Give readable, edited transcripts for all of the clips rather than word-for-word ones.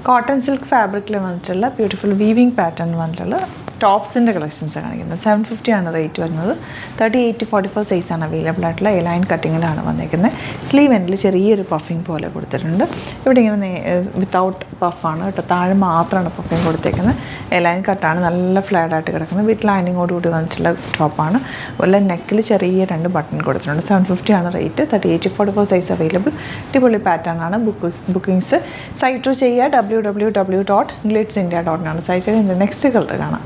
Cotton silk ഫാബ്രിക്കിൽ വന്നിട്ടുള്ള beautiful weaving pattern വന്നിട്ടുള്ള ടോപ്സിൻ്റെ കളക്ഷൻസ് കാണിക്കുന്നത്. 750 ആണ് റേറ്റ് വരുന്നത്. 38-44 സൈസാണ് അവൈലബിൾ ആയിട്ടുള്ള എലൈൻ കട്ടിങ്ങിലാണ് വന്നിരിക്കുന്നത്. സ്ലീവ് എൻഡിൽ ചെറിയൊരു പഫിങ് പോലെ കൊടുത്തിട്ടുണ്ട്. ഇവിടെ ഇങ്ങനെ വിത്തൗട്ട് പഫാണ് കേട്ടോ, താഴെ മാത്രമാണ് പഫിങ് കൊടുത്തേക്കുന്നത്. എലൈൻ കട്ടാണ്, നല്ല ഫ്ലാറ്റ് ആയിട്ട് കിടക്കുന്നത്. വിത്ത് ലൈനിങ്ങോടുകൂടി വന്നിട്ടുള്ള ടോപ്പാണ്. അതുപോലെ നെക്കിൽ ചെറിയ 2 ബട്ടൺ കൊടുത്തിട്ടുണ്ട്. 750 ആണ് റേറ്റ്. 38-44 size available. അടിപൊളി പാറ്റേൺ ആണ്. ബുക്കിംഗ്സ് സൈറ്റ് ത്രൂ ചെയ്യുക. www.glitzindia.in ആണ് സൈറ്റിൽ. ഇതിൻ്റെ നെക്സ്റ്റ് കളർ കാണാം.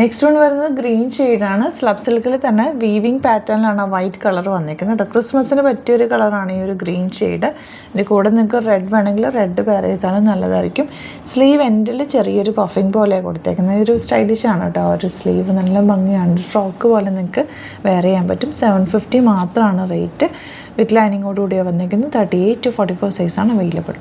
നെക്സ്റ്റ് വൺ വരുന്നത് ഗ്രീൻ ഷെയ്ഡാണ്. സ്ലബ് സിൽക്കിൽ തന്നെ വീവിങ് പാറ്റേണിലാണ് വൈറ്റ് കളർ വന്നിരിക്കുന്നത്. ക്രിസ്മസിന് പറ്റിയൊരു കളറാണ് ഈ ഒരു ഗ്രീൻ ഷെയ്ഡ്. ഇതിൻ്റെ കൂടെ നിങ്ങൾക്ക് റെഡ് വേണമെങ്കിൽ റെഡ് പെയർ ചെയ്താലും നല്ലതായിരിക്കും. സ്ലീവ് എൻഡിൽ ചെറിയൊരു പഫിങ് പോലെ കൊടുത്തേക്കുന്നത്. ഒരു സ്റ്റൈലിഷാണ് കേട്ടോ. ഒരു സ്ലീവ് നല്ല ഭംഗിയാണ്. ഫ്രോക്ക് പോലെ നിങ്ങൾക്ക് വെയർ ചെയ്യാൻ പറ്റും. 750 മാത്രമാണ് റേറ്റ്. വിത്ത് ലൈനിങ്ങോടുകൂടിയാണ് വന്നിരിക്കുന്നത്. 38-44 സൈസാണ് അവൈലബിൾ.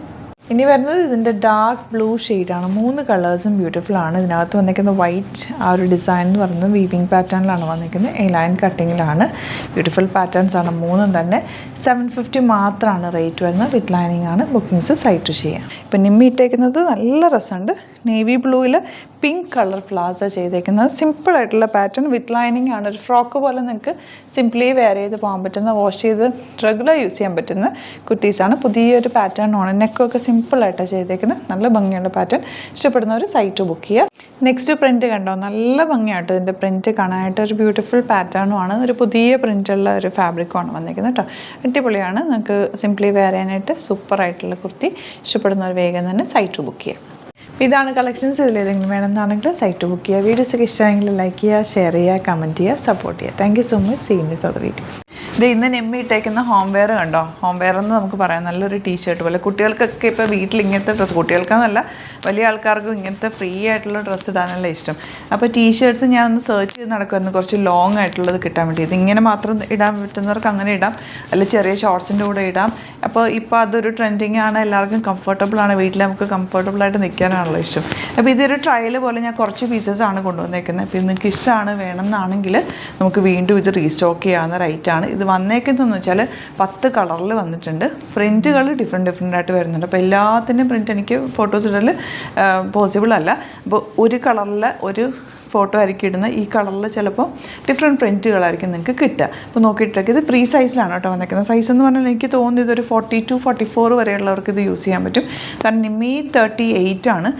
ഇനി വരുന്നത് ഇതിൻ്റെ ഡാർക്ക് ബ്ലൂ ഷെയ്ഡാണ്. 3 കളേഴ്സും ബ്യൂട്ടിഫുൾ ആണ്. ഇതിനകത്ത് വന്നിരിക്കുന്ന വൈറ്റ് ആ ഒരു ഡിസൈൻ എന്ന് പറയുന്നത് വീവിങ് പാറ്റേണിലാണ് വന്നിരിക്കുന്നത്. ലൈൻ കട്ടിങ്ങിലാണ്. ബ്യൂട്ടിഫുൾ പാറ്റേൺസ് ആണ് 3 തന്നെ. 750 മാത്രമാണ് റേറ്റ് വരുന്നത്. വിത്ത് ലൈനിങ് ആണ്. ബുക്കിങ്സ് സൈറ്റ് ചെയ്യാം. ഇപ്പം നിമ്മി ഇട്ടേക്കുന്നത് നല്ല രസമുണ്ട്. നേവി ബ്ലൂവിൽ പിങ്ക് കളർ ഫ്ലവേഴ്സ് ചെയ്തേക്കുന്നത്. സിമ്പിളായിട്ടുള്ള പാറ്റേൺ വിത്ത് ലൈനിങ് ആണ്. ഒരു ഫ്രോക്ക് പോലെ നിങ്ങൾക്ക് സിംപ്ലി വെയർ ചെയ്ത് പോകാൻ പറ്റുന്ന, വാഷ് ചെയ്ത് റെഗുലർ യൂസ് ചെയ്യാൻ പറ്റുന്ന കുട്ടീസാണ്. പുതിയൊരു പാറ്റേൺ ആണ്. നെക്കൊക്കെ സിമ്പിളായിട്ടാണ് ചെയ്തേക്കുന്നത്. നല്ല ഭംഗിയുള്ള പാറ്റേൺ. ഇഷ്ടപ്പെടുന്നവർ സൈറ്റ് ബുക്ക് ചെയ്യുക. നെക്സ്റ്റ് പ്രിൻറ്റ് കണ്ടോ, നല്ല ഭംഗിയായിട്ട് ഇതിൻ്റെ പ്രിൻറ്റ് കാണാനായിട്ട്. ഒരു ബ്യൂട്ടിഫുൾ പാറ്റേണുമാണ്. ഒരു പുതിയ പ്രിൻറ്റുള്ള ഒരു ഫാബ്രിക്കുമാണ് വന്നിരിക്കുന്നത് കേട്ടോ. അടിപൊളിയാണ്. നിങ്ങൾക്ക് സിംപ്ലി വെയർ ചെയ്യാനായിട്ട് സൂപ്പറായിട്ടുള്ള കുർത്തി. ഇഷ്ടപ്പെടുന്നവർ വേഗം തന്നെ സൈറ്റ് ബുക്ക് ചെയ്യുക. ഇതാണ് കളക്ഷൻസ്. ഇതിലേതെങ്കിലും വേണമെന്നാണെങ്കിൽ സൈറ്റ് ബുക്ക് ചെയ്യുക. വീഡിയോസൊക്കെ ഇഷ്ടമായെങ്കിൽ ലൈക്ക് ചെയ്യുക, ഷെയർ ചെയ്യുക, കമൻറ്റ് ചെയ്യുക, സപ്പോർട്ട് ചെയ്യുക. Thank you so much. See in with other video. ഇത് ഇന്ന് നെമ്മി ഇട്ടേക്കുന്ന ഹോം വെയർ കണ്ടോ. ഹോം വെയർ എന്ന് നമുക്ക് പറയാം. നല്ലൊരു ടീഷർട്ട് പോലെ. കുട്ടികൾക്കൊക്കെ ഇപ്പോൾ വീട്ടിൽ ഇങ്ങനത്തെ ഡ്രസ്സ്, കുട്ടികൾക്കെന്നല്ല വലിയ ആൾക്കാർക്കും ഇങ്ങനത്തെ ഫ്രീ ആയിട്ടുള്ള ഡ്രസ്സ് ഇടാനല്ല ഇഷ്ടം. അപ്പോൾ ടീഷർട്ട്സ് ഞാനൊന്ന് സെർച്ച് ചെയ്ത് നടക്കുമായിരുന്നു കുറച്ച് ലോങ് ആയിട്ടുള്ളത് കിട്ടാൻ വേണ്ടി. ഇതിങ്ങനെ മാത്രം ഇടാൻ പറ്റുന്നവർക്ക് അങ്ങനെ ഇടാം, അല്ല ചെറിയ ഷോർട്സിൻ്റെ കൂടെ ഇടാം. അപ്പോൾ ഇപ്പോൾ അതൊരു ട്രെൻഡിങ് ആണ്. എല്ലാവർക്കും കംഫർട്ടബിൾ ആണ്. വീട്ടിൽ നമുക്ക് കംഫർട്ടബിളായിട്ട് നിൽക്കാനാണല്ലോ ഇഷ്ടം. അപ്പോൾ ഇതൊരു ട്രയൽ പോലെ ഞാൻ കുറച്ച് പീസസ് ആണ് കൊണ്ടുവന്നേക്കുന്നത്. അപ്പോൾ നിങ്ങൾക്ക് ഇഷ്ടമാണ് വേണമെന്നാണെങ്കിൽ നമുക്ക് വീണ്ടും ഇത് റീസ്റ്റോക്ക് ചെയ്യാവുന്ന റൈറ്റാണ്. ഇത് വന്നേക്കുന്നതെന്ന് വെച്ചാൽ 10 കളറിൽ വന്നിട്ടുണ്ട്. പ്രിൻറ്റുകൾ ഡിഫറെൻ്റ് ആയിട്ട് വരുന്നുണ്ട്. അപ്പോൾ എല്ലാത്തിൻ്റെയും പ്രിൻറ്റ് എനിക്ക് ഫോട്ടോസ് ഇടൽ പോസിബിൾ അല്ല. അപ്പോൾ ഒരു കളറിൽ ഒരു ഫോട്ടോ ആയിരിക്കും ഇടുന്നത്. ഈ കളറിൽ ചിലപ്പോൾ ഡിഫറെൻറ്റ് പ്രിൻറ്റുകളായിരിക്കും നിങ്ങൾക്ക് കിട്ടുക. അപ്പോൾ നോക്കിയിട്ടൊക്കെ ഇത് ഫ്രീ സൈസിലാണ് കേട്ടോ വന്നിരിക്കുന്നത്. സൈസ് എന്ന് പറഞ്ഞാൽ എനിക്ക് തോന്നുന്നത് ഇതൊരു 42-44 വരെയുള്ളവർക്ക് ഇത് യൂസ് ചെയ്യാൻ പറ്റും. കാരണം നിമ്മി 38 ആണ്.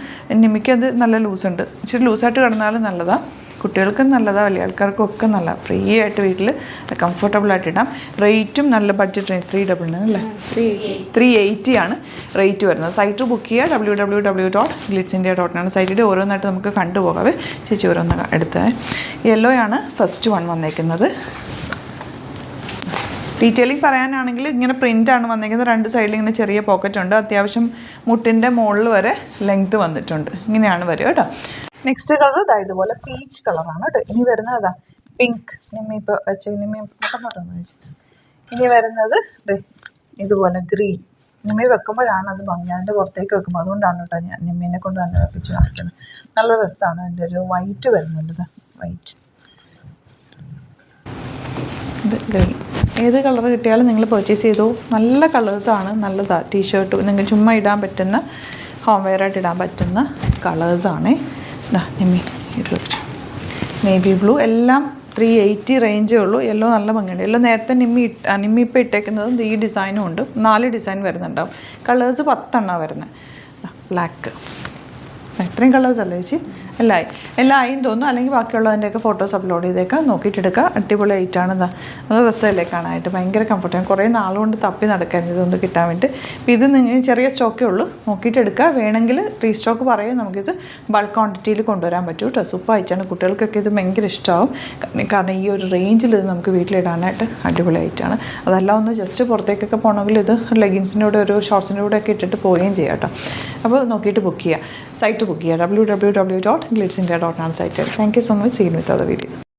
നിമ്മിക്ക് അത് നല്ല ലൂസുണ്ട്. ഇച്ചിരി ലൂസായിട്ട് കിടന്നാലും നല്ലതാണ്. കുട്ടികൾക്കും നല്ലതാണ്, വലിയ ആൾക്കാർക്കും ഒക്കെ നല്ല ഫ്രീ ആയിട്ട് വീട്ടിൽ കംഫർട്ടബിളായിട്ട് ഇടാം. റേറ്റും നല്ല ബഡ്ജറ്റ് റേറ്റ്. 399 അല്ലേ, 380 ആണ് റേറ്റ് വരുന്നത്. സൈറ്റ് ബുക്ക് ചെയ്യുക. www.glitzindia.in ആണ് സൈറ്റിൽ. ഓരോന്നായിട്ട് നമുക്ക് കണ്ടുപോകാവേ. ചേച്ചി ഓരോന്ന് എടുത്തേ. യെല്ലോ ആണ് ഫസ്റ്റ് വൺ വന്നേക്കുന്നത്. ഡീറ്റെയിലിംഗ് പറയാനാണെങ്കിൽ ഇങ്ങനെ പ്രിൻ്റാണ് വന്നിരിക്കുന്നത്. 2 സൈഡിൽ ഇങ്ങനെ ചെറിയ പോക്കറ്റ് ഉണ്ട്. അത്യാവശ്യം മുട്ടിൻ്റെ മുകളിൽ വരെ ലെങ്ത് വന്നിട്ടുണ്ട്. ഇങ്ങനെയാണ് വരിക കേട്ടോ. നെക്സ്റ്റ് കളർ ഇതാ ഇതുപോലെ പീച്ച് കളറാണ് കേട്ടോ. ഇനി വരുന്നത് അതാ പിങ്ക്. നിമ്മി ഇപ്പോൾ വെച്ച് നിമ്മി വെച്ച് ഇനി വരുന്നത് ഇതുപോലെ ഗ്രീൻ. നിമ്മി വെക്കുമ്പോഴാണ് അത് ഭംഗി. അതിൻ്റെ പുറത്തേക്ക് വെക്കുമ്പോൾ അതുകൊണ്ടാണ് കേട്ടോ ഞാൻ നിമ്മീനെ കൊണ്ട് തന്നെ വെപ്പിച്ച് കാണിക്കുന്നത്. നല്ല രസമാണ്. അതിൻ്റെ ഒരു വൈറ്റ് വരുന്നുണ്ട്. വൈറ്റ്, ഇത് ഗ്രീൻ. ഏത് കളർ കിട്ടിയാലും നിങ്ങൾ പർച്ചേസ് ചെയ്തോ. നല്ല കളേഴ്സാണ്. നല്ലതാണ്. ടീഷർട്ട് നിങ്ങൾക്ക് ചുമ്മാ ഇടാൻ പറ്റുന്ന, ഹോം വെയറായിട്ട് ഇടാൻ പറ്റുന്ന കളേഴ്സാണ്. നിമ്മി ഇത് നേവി ബ്ലൂ. എല്ലാം 380 റേഞ്ചേ ഉള്ളൂ. യെല്ലോ നല്ല ഭംഗിയുണ്ട്. യെല്ലോ നേരത്തെ നിമ്മി ഇപ്പോൾ ഇട്ടേക്കുന്നതും ഈ ഡിസൈനും ഉണ്ട്. 4 ഡിസൈൻ വരുന്നുണ്ടാവും. കളേഴ്സ് 10 എണ്ണമാണ് വരുന്നത്. ബ്ലാക്ക്. ഇത്രയും കളേഴ്സ് അല്ലേ ചേച്ചി? എല്ലാം ആയും തോന്നുന്നു. അല്ലെങ്കിൽ ബാക്കിയുള്ളതിൻ്റെയൊക്കെ ഫോട്ടോസ് അപ്ലോഡ് ചെയ്തേക്കാം. നോക്കിയിട്ടെടുക്കുക. അടിപൊളി ആയിട്ടാണ്. അത് രസമല്ലേ കാണാനായിട്ട്. ഭയങ്കര കംഫർട്ടാണ്. കുറേ നാളുകൊണ്ട് തപ്പി നടക്കായിരുന്നു ഇതൊന്ന് കിട്ടാൻ വേണ്ടി. അപ്പോൾ ഇത് നിങ്ങൾ ചെറിയ സ്റ്റോക്കേ ഉള്ളൂ. നോക്കിയിട്ടെടുക്കുക. വേണമെങ്കിൽ റീസ്റ്റോക്ക് പറയും. നമുക്കിത് ബൾക്ക് ക്വാണ്ടിറ്റിയിൽ കൊണ്ടുവരാൻ പറ്റും കേട്ടോ. സൂപ്പർ ആയിട്ടാണ്. കുട്ടികൾക്കൊക്കെ ഇത് ഭയങ്കര ഇഷ്ടമാവും. കാരണം ഈ ഒരു റേഞ്ചിൽ ഇത് നമുക്ക് വീട്ടിലിടാനായിട്ട് അടിപൊളി ആയിട്ടാണ്. അതെല്ലാം ഒന്ന് ജസ്റ്റ് പുറത്തേക്കൊക്കെ പോകണമെങ്കിൽ ഇത് ലെഗിൻസിൻ്റെ കൂടെ ഒരു ഷോർട്സിൻ്റെ കൂടെ ഒക്കെ ഇട്ടിട്ട് പോവുകയും ചെയ്യാം കേട്ടോ. അപ്പോൾ നോക്കിയിട്ട് ബുക്ക് ചെയ്യുക. സൈറ്റ് ബുക്ക് ചെയ്യുക. www.glitzindia.in site. Thank you so much. See you with other video.